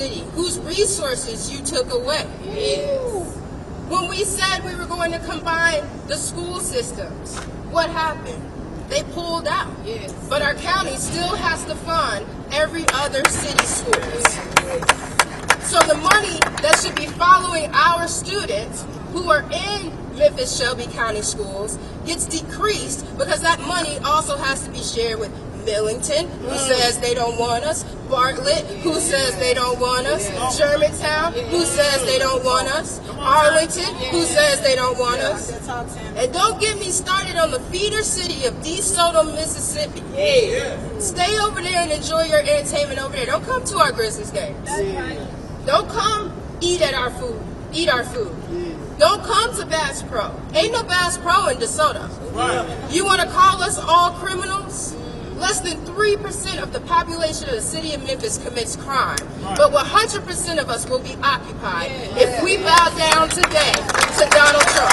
city whose resources you took away. Yes. When we said we were going to combine the school systems, what happened? They pulled out. Yes. But our county still has to fund every other city schools. So the money that should be following our students who are in Memphis Shelby County schools gets decreased because that money also has to be shared with Millington, who says they don't want us, Bartlett, who says they don't want us, Germantown, who says they don't want us, Arlington, who says they don't want us. And don't get me started on the feeder city of DeSoto, Mississippi. Stay over there and enjoy your entertainment over there. Don't come to our Grizzlies games. Don't come eat our food. Don't come to Bass Pro. Ain't no Bass Pro in DeSoto. You want to call us all criminals? Less than 3% of the population of the city of Memphis commits crime, but 100% of us will be occupied if we bow down today to Donald Trump.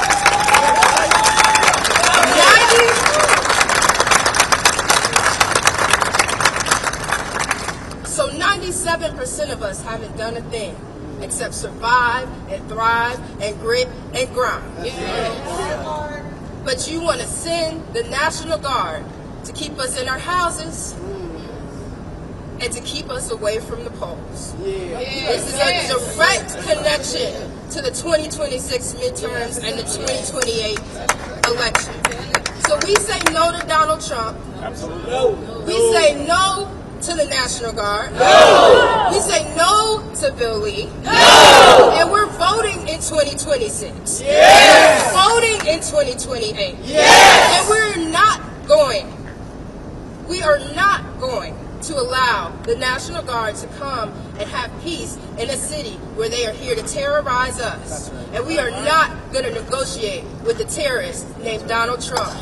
97% of us haven't done a thing except survive and thrive and grit and grind. But you want to send the National Guard to keep us in our houses and to keep us away from the polls. This is a direct connection to the 2026 midterms and the 2028 election. So we say no to Donald Trump. We say no to the National Guard. We say no to Bill Lee. And we're voting in 2026. We're voting in 2028. And we are not going to allow the National Guard to come and have peace in a city where they are here to terrorize us. And we are not going to negotiate with a terrorist named Donald Trump.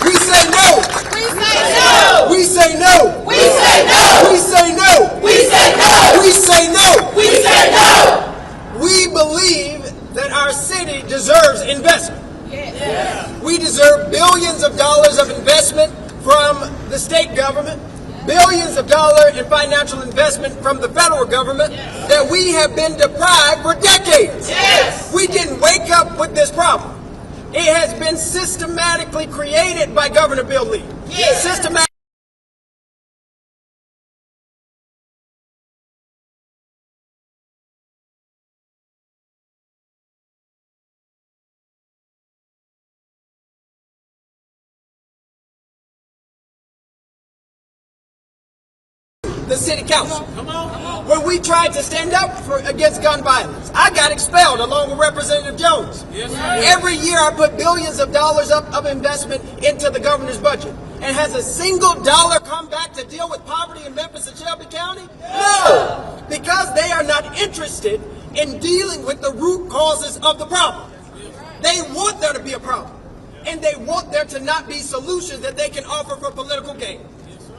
We say no. We say no. We say no. We say no. We say no. We say no. We say no. We believe that our city deserves investment. We deserve billions of dollars of investment from the state government, billions of dollars in financial investment from the federal government that we have been deprived for decades. We didn't wake up with this problem. It has been systematically created by Governor Bill Lee. The city council. When we tried to stand up against gun violence, I got expelled along with Representative Jones. Every year I put billions of dollars of investment into the governor's budget. And has a single dollar come back to deal with poverty in Memphis and Shelby County? No! Because they are not interested in dealing with the root causes of the problem. They want there to be a problem. And they want there to not be solutions that they can offer for political gain.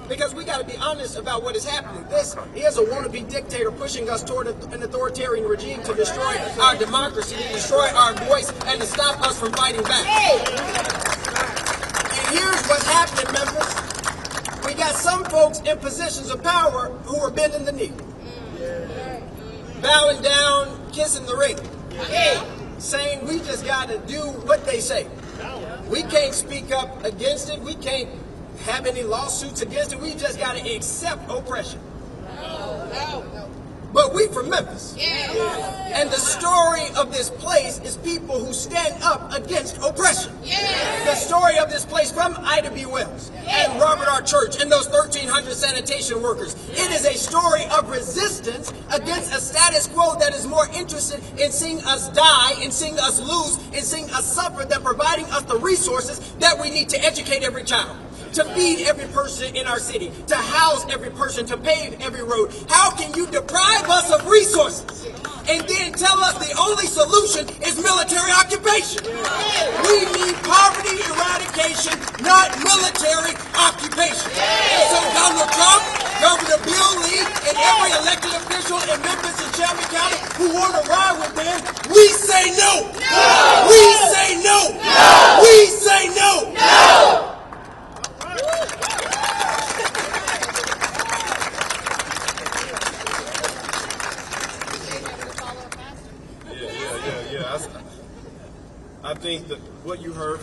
Because we got to be honest about what is happening. This is a wannabe dictator pushing us toward an authoritarian regime to destroy our democracy, to destroy our voice, and to stop us from fighting back. And here's what's happening in Memphis. We got some folks in positions of power who are bending the knee, bowing down, kissing the ring, saying we just got to do what they say. We can't speak up against it. We can't have any lawsuits against it. We just got to accept oppression. But we from Memphis. And the story of this place is people who stand up against oppression. The story of this place from Ida B. Wells and Robert R. Church and those 1,300 sanitation workers. It is a story of resistance against a status quo that is more interested in seeing us die and seeing us lose and seeing us suffer than providing us the resources that we need to educate every child, to feed every person in our city, to house every person, to pave every road. How can you deprive us of resources and then tell us the only solution is military occupation? We need poverty eradication, not military occupation. And so Donald Trump, Governor Bill Lee, and every elected official in Memphis and Shelby County who want to ride with them, we say no. We say no. We say no.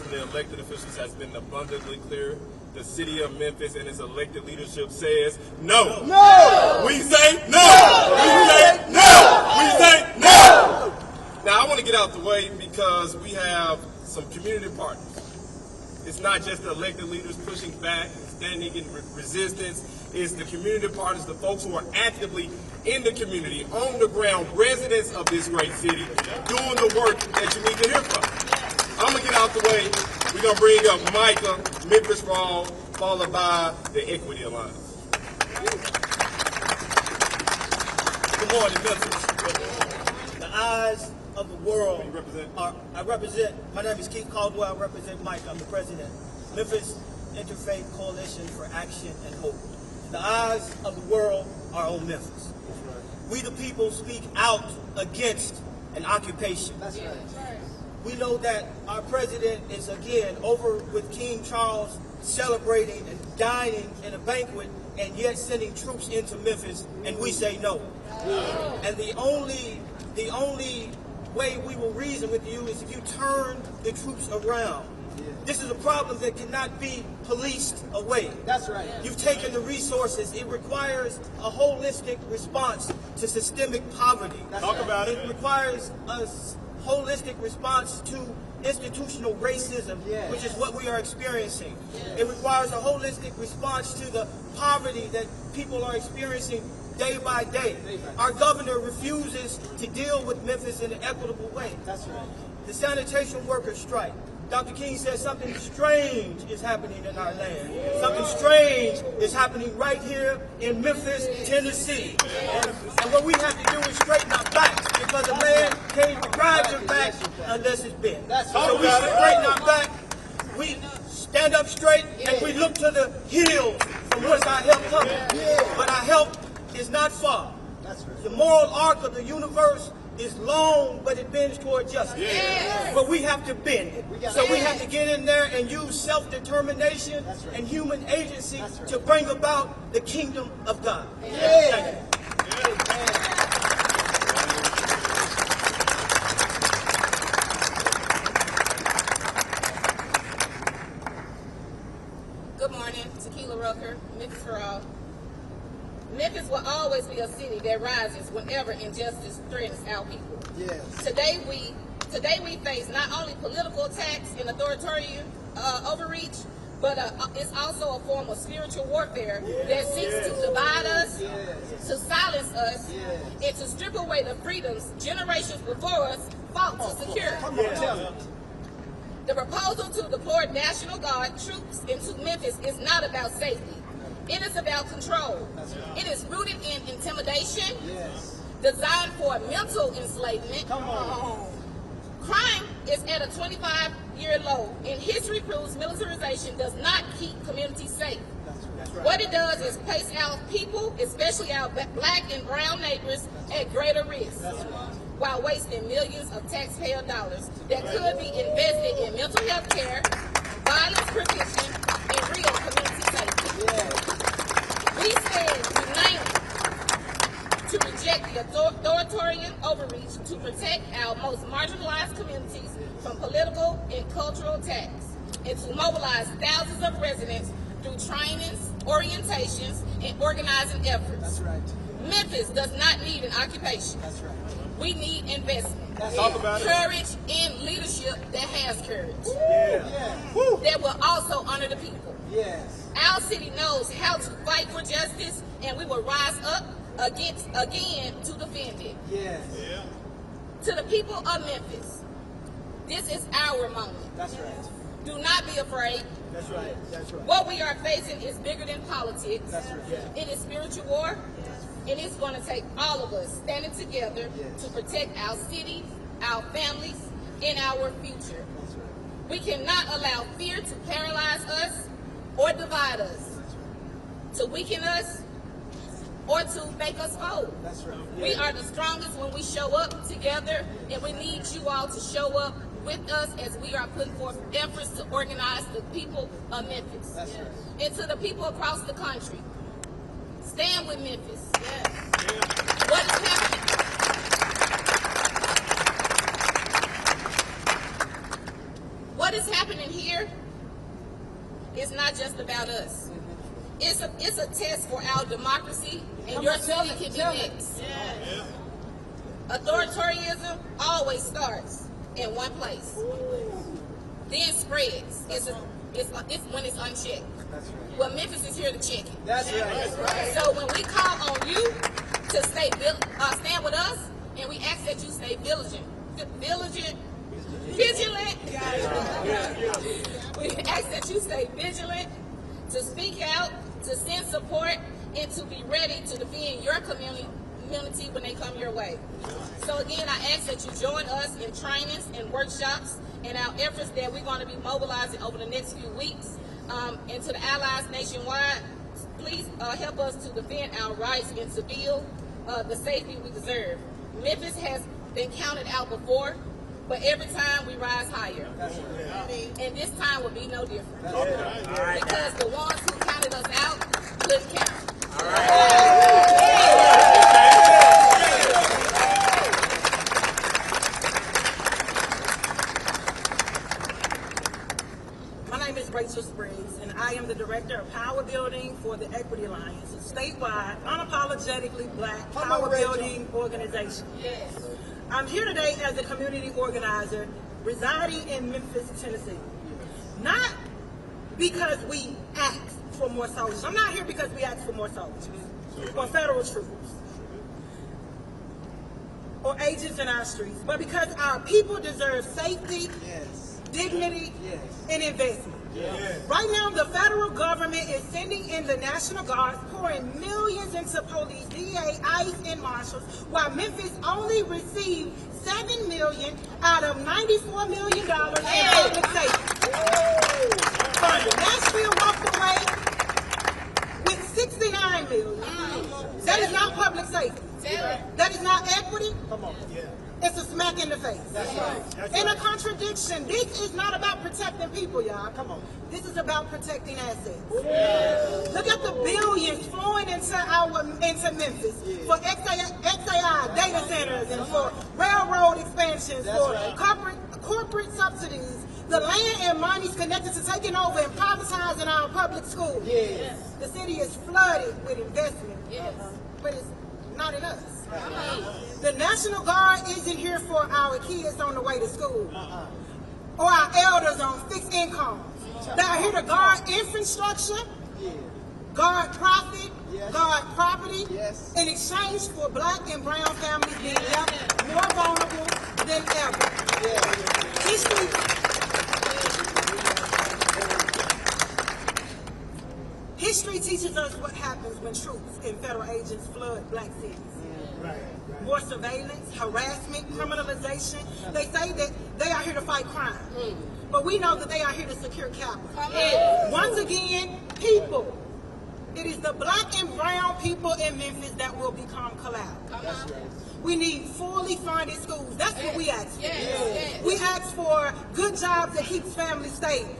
from the elected officials has been abundantly clear. The city of Memphis and its elected leadership says no. No! We say no! We say no! We say no! Now, I want to get out the way because we have some community partners. It's not just the elected leaders pushing back, standing in resistance. It's the community partners, the folks who are actively in the community, on the ground, residents of this great city, doing the work that you need to hear from. I'm going to get out the way. We're going to bring up Micah, Memphis for All, followed by the Equity Alliance. Good morning, Memphis. The eyes of the world I represent, my name is Keith Caldwell, I represent Mike, I'm the president. Memphis Interfaith Coalition for Action and Hope. The eyes of the world are on Memphis. We the people speak out against an occupation. That's right. We know that our president is again over with King Charles celebrating and dining in a banquet and yet sending troops into Memphis, and we say no. And the only way we will reason with you is if you turn the troops around. This is a problem that cannot be policed away. That's right. You've taken the resources. It requires a holistic response to systemic poverty. Talk about it. It requires a holistic response to institutional racism, which is what we are experiencing. It requires a holistic response to the poverty that people are experiencing day by day. Our governor refuses to deal with Memphis in an equitable way. That's right. The sanitation workers strike. Dr. King says something strange is happening in our land. Something strange is happening right here in Memphis, Tennessee. And what we have to do is straighten our backs, because a man can't ride your back unless it's bent. So we straighten our back, we stand up straight, and we look to the hills from whence our help comes. But our help is not far. The moral arc of the universe is long, but it bends toward justice. But we have to bend it. So we have to get in there and use self-determination and human agency to bring about the kingdom of God. Thank you. Good morning, Tequila Rucker, Memphis for All. Memphis will always be a city that rises whenever injustice threatens our people. Today we face not only political attacks and authoritarian overreach, but it's also a form of spiritual warfare that seeks to divide us, to silence us, and to strip away the freedoms generations before us fought to secure. The proposal to deploy National Guard troops into Memphis is not about safety. It is about control. It is rooted in intimidation, designed for mental enslavement. Crime is at a 25-year low, and history proves militarization does not keep communities safe. What it does is place our people, especially our black and brown neighbors, at greater risk, while wasting millions of taxpayer dollars that could be invested in mental health care, violence prevention, and real community safety. We stand united to reject the authoritarian overreach, to protect our most marginalized communities from political and cultural attacks, and to mobilize thousands of residents through trainings, orientations, and organizing efforts. Memphis does not need an occupation. We need investment. Courage and leadership that has courage. That will also honor the people. Our city knows how to fight for justice, and we will rise up again to defend it. To the people of Memphis, this is our moment. Do not be afraid. What we are facing is bigger than politics. It is spiritual war, and it's going to take all of us standing together to protect our city, our families, and our future. We cannot allow fear to paralyze us or divide us, to weaken us, or to make us fold. We are the strongest when we show up together, and we need you all to show up with us as we are putting forth efforts to organize the people of Memphis. And to the people across the country, stand with Memphis. What is happening? What is happening here is not just about us. It's a test for our democracy, and your city can be next. Authoritarianism always starts in one place, then spreads. It's when it's unchecked. Well, Memphis is here to check it. That's right. So when we call on you to stand with us, and we ask that you stay vigilant. We ask that you stay vigilant, to speak out, to send support, and to be ready to defend your community when they come your way. So again, I ask that you join us in trainings and workshops and our efforts that we're going to be mobilizing over the next few weeks. And to the allies nationwide, please help us to defend our rights and to build the safety we deserve. Memphis has been counted out before, but every time we rise higher. And this time will be no different. Because the ones who counted us out couldn't count. My name is Rachel Spriggs, and I am the Director of Power Building for the Equity Alliance, a statewide, unapologetically black power building organization. I'm here today as a community organizer residing in Memphis, Tennessee. Not because we asked for more soldiers. I'm not here because we asked for more soldiers or federal troops or agents in our streets, but because our people deserve safety, dignity, and investment. Right now, the federal government is sending in the National Guard, pouring millions into police, DA, ICE, and marshals, while Memphis only received $7 million out of $94 million in public safety. Nashville walked away with $69 million. That is not public safety. That is not equity. It's a smack in the face. And a contradiction. This is not about protecting people, y'all. This is about protecting assets. Look at the billions flowing into Memphis for XAI data centers and for railroad expansions, for corporate subsidies. The land and money's connected to taking over and privatizing our public schools. The city is flooded with investment, but it's not in us. The National Guard isn't here for our kids on the way to school or our elders on fixed incomes. They are here to guard infrastructure, guard profit, guard property, in exchange for black and brown families being left more vulnerable than ever. History teaches us what happens when troops and federal agents flood black cities. More surveillance, harassment, criminalization. They say that they are here to fight crime, but we know that they are here to secure capital. Once again, people. It is the black and brown people in Memphis that will become collateral. We need fully funded schools. That's what we ask for. We ask for good jobs that keeps families stable.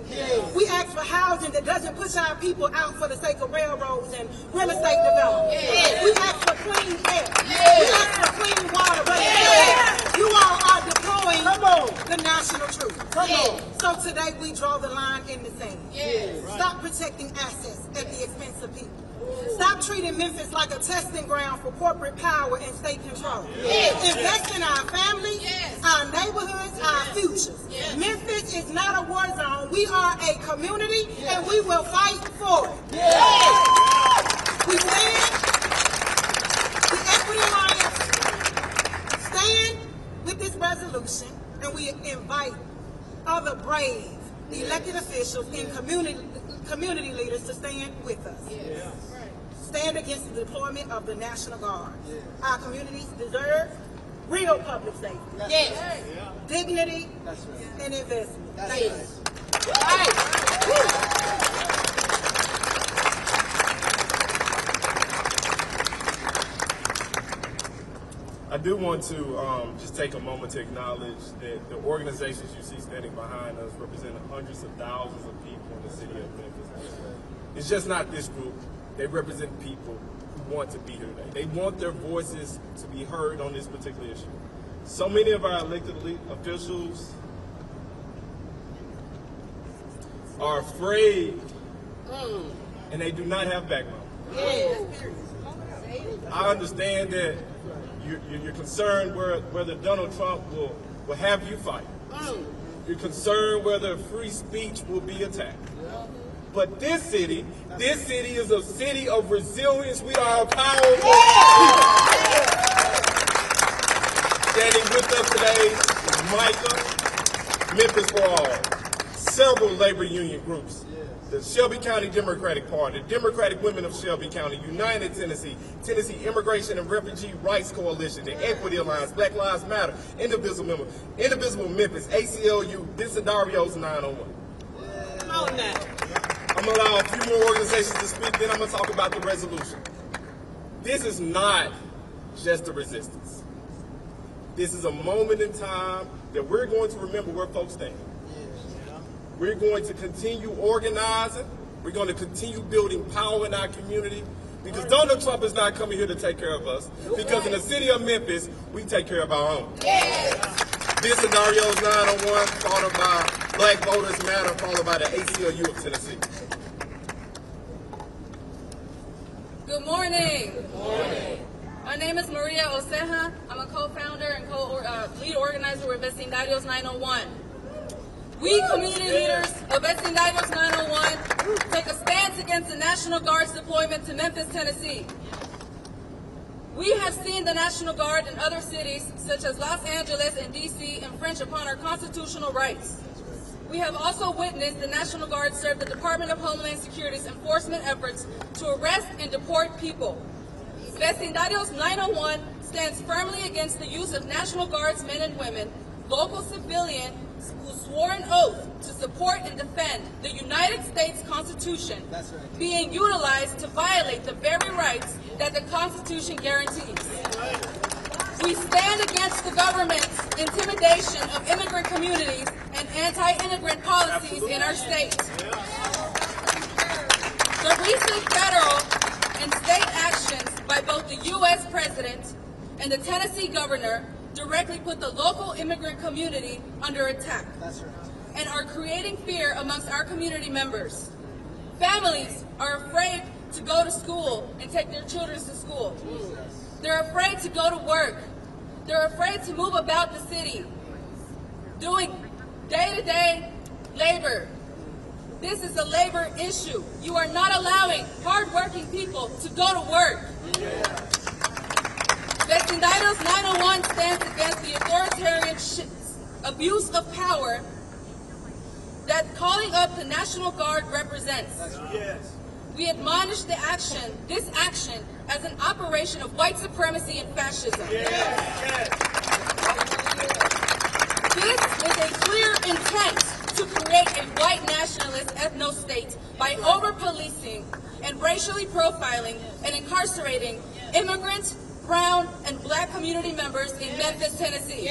We ask for housing that doesn't push our people out for the sake of railroads and real estate development. We ask for clean air. We ask for clean water. But you all are deploying the national truth. So today we draw the line in the sand. Stop protecting assets at the expense of people. Stop treating Memphis like a testing ground for corporate power and state control. Invest in our families, our neighborhoods, our futures. Memphis is not a war zone. We are a community, and we will fight for it. We stand, the Equity Alliance, stand with this resolution, and we invite other brave elected officials and community leaders to stand with us. Stand against the deployment of the National Guard. Our communities deserve real public safety. Dignity and investment. Thank you. I do want to just take a moment to acknowledge that the organizations you see standing behind us represent hundreds of thousands of people in the city of Memphis. It's just not this group. They represent people who want to be here today. They want their voices to be heard on this particular issue. So many of our elected officials are afraid and they do not have backbone. I understand that you're concerned whether Donald Trump will have you fight. You're concerned whether free speech will be attacked. But this city is a city of resilience. We are a powerful people. Standing with us today is Micah, Memphis for All, several labor union groups, the Shelby County Democratic Party, the Democratic Women of Shelby County, United Tennessee, Tennessee Immigration and Refugee Rights Coalition, the Equity Alliance, Black Lives Matter, Indivisible Memphis, ACLU, Disadarios 901. Come on now. I'm going to allow a few more organizations to speak, then I'm going to talk about the resolution. This is not just a resistance. This is a moment in time that we're going to remember where folks stand. We're going to continue organizing. We're going to continue building power in our community because Donald Trump is not coming here to take care of us because in the city of Memphis, we take care of our own. This scenario is 901, followed by Black Voters Matter, followed by the ACLU of Tennessee. Good morning. Good morning. My name is Maria Oseja. I'm a co-founder and lead organizer with Vecindarios 901. We community leaders of Vecindarios 901 take a stance against the National Guard's deployment to Memphis, Tennessee. We have seen the National Guard in other cities, such as Los Angeles and D.C., infringe upon our constitutional rights. We have also witnessed the National Guard serve the Department of Homeland Security's enforcement efforts to arrest and deport people. Vecindarios 901 stands firmly against the use of National Guard's men and women, local civilians who swore an oath to support and defend the United States Constitution being utilized to violate the very rights that the Constitution guarantees. We stand against the government's intimidation of immigrant communities and anti-immigrant policies in our state. The recent federal and state actions by both the U.S. President and the Tennessee governor directly put the local immigrant community under attack and are creating fear amongst our community members. Families are afraid to go to school and take their children to school. They're afraid to go to work. They're afraid to move about the city, doing day-to-day labor. This is a labor issue. You are not allowing hard-working people to go to work. Vecindarios 901 stands against the authoritarian abuse of power that calling up the National Guard represents. We admonish this action as an operation of white supremacy and fascism. This is a clear intent to create a white nationalist ethno-state by over-policing and racially profiling and incarcerating immigrants, brown, and black community members in Memphis, Tennessee.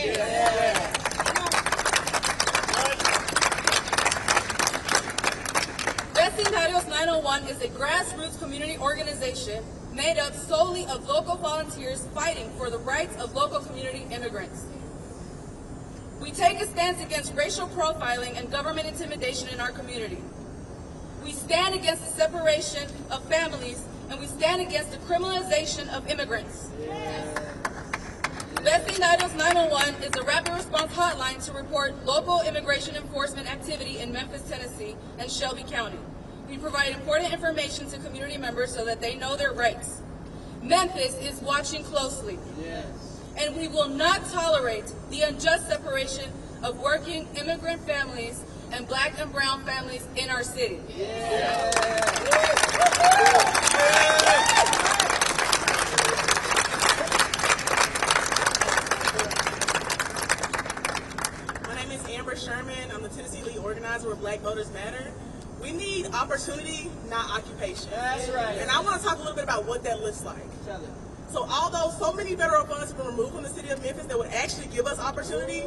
Vecindarios 901 is a grassroots community organization made up solely of local volunteers fighting for the rights of local community immigrants. We take a stance against racial profiling and government intimidation in our community. We stand against the separation of families, and we stand against the criminalization of immigrants. Vecindarios 901 is a rapid response hotline to report local immigration enforcement activity in Memphis, Tennessee, and Shelby County. We provide important information to community members so that they know their rights. Memphis is watching closely. And we will not tolerate the unjust separation of working immigrant families and black and brown families in our city. My name is Amber Sherman. I'm the Tennessee lead organizer with Black Voters Matter. We need opportunity, not occupation. That's right. And I want to talk a little bit about what that looks like. So although so many federal funds have been removed from the city of Memphis that would actually give us opportunity,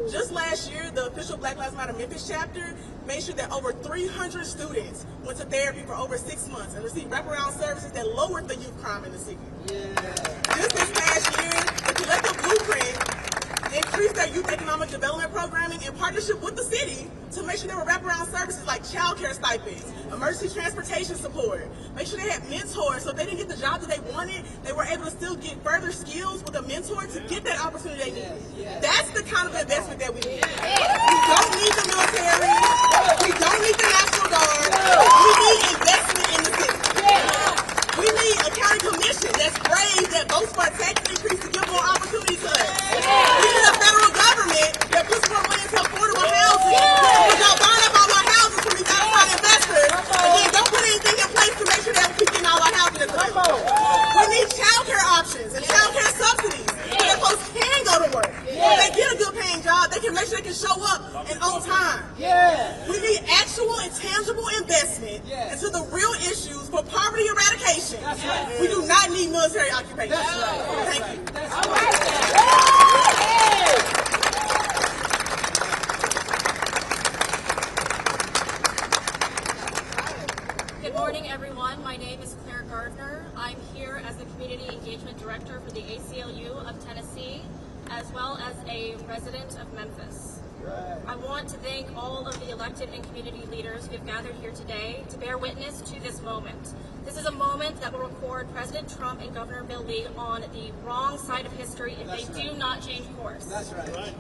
just last year, the official Black Lives Matter Memphis chapter made sure that over 300 students went to therapy for over 6 months and received wraparound services that lowered the youth crime in the city. Just this past year, the collective blueprint increase their youth economic development programming in partnership with the city to make sure there were wraparound services like child care stipends, emergency transportation support, make sure they had mentors so if they didn't get the job that they wanted, they were able to still get further skills with a mentor to get that opportunity they need. That's the kind of investment that we need. We don't need the military. We don't need the National Guard. We need investment in the city. We need a county commission that's brave, that votes for a tax increase to give more opportunity to us. We need a federal government that puts more money into affordable housing. We don't burn up all our houses to be satisfied investors, and then don't put anything in place to make sure that we keep getting all our housing as well. We need child care options and child care subsidies so that folks can go to work. When they get a good paying job, they can make sure they can show up and on time. We need actual and tangible investment into the real issues for poverty eradication. We do not need military occupation. Thank you. Good morning, everyone. My name is Claire Gardner. I'm here as the Community Engagement Director for the ACLU of Tennessee, as well as a resident of Memphis. I want to thank all of the elected and community leaders who have gathered here today to bear witness to this moment. This is a moment that will record President Trump and Governor Bill Lee on the wrong side of history if they do not change course. That's right.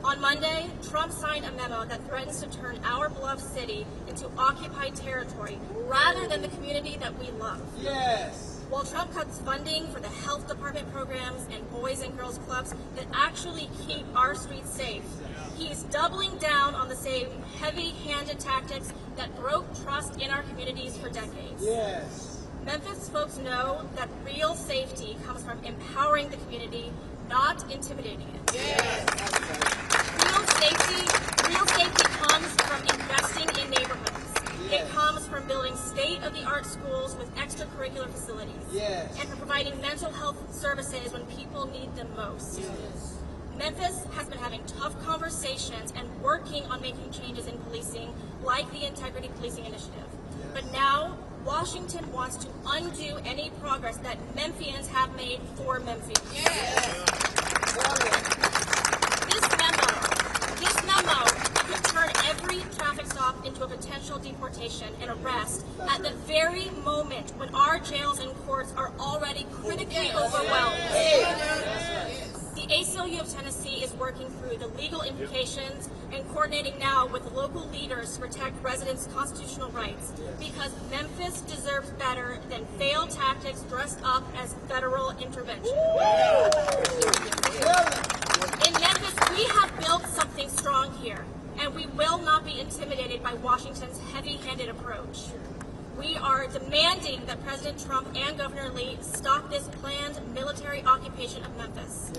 On Monday, Trump signed a memo that threatens to turn our beloved city into occupied territory rather than the community that we love. Yes. While Trump cuts funding for the health department programs and boys and girls clubs that actually keep our streets safe, he's doubling down on the same heavy-handed tactics that broke trust in our communities for decades. Yes. Memphis folks know that real safety comes from empowering the community, not intimidating it. Real safety comes from investing in neighborhoods. It comes from building state-of-the-art schools with extracurricular facilities. And from providing mental health services when people need them most. Memphis has been having tough conversations and working on making changes in policing, like the Integrity Policing Initiative. But now, Washington wants to undo any progress that Memphians have made for Memphis. This memo could turn every traffic stop into a potential deportation and arrest at the very moment when our jails and courts are already critically overwhelmed. The ACLU of Tennessee is working through the legal implications and coordinating now with local leaders to protect residents' constitutional rights, because Memphis deserves better than failed tactics dressed up as federal intervention. In Memphis, we have built something strong here, and we will not be intimidated by Washington's heavy-handed approach. We are demanding that President Trump and Governor Lee stop this planned military occupation of Memphis.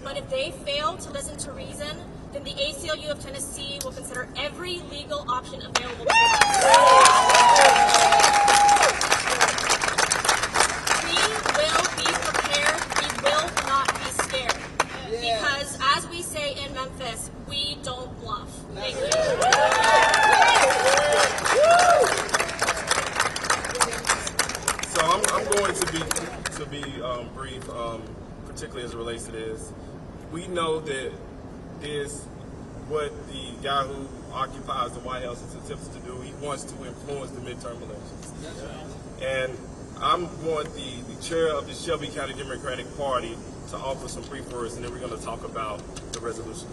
But if they fail to listen to reason, then the ACLU of Tennessee will consider every legal option available to us. We will be prepared. We will not be scared. Because, as we say in Memphis, we don't bluff. Thank you. So I'm going to be brief, particularly as it relates to this. We know that this, what the guy who occupies the White House is attempts to do. He wants to influence the midterm elections. And I want the chair of the Shelby County Democratic Party to offer some brief words, and then we're going to talk about the resolution.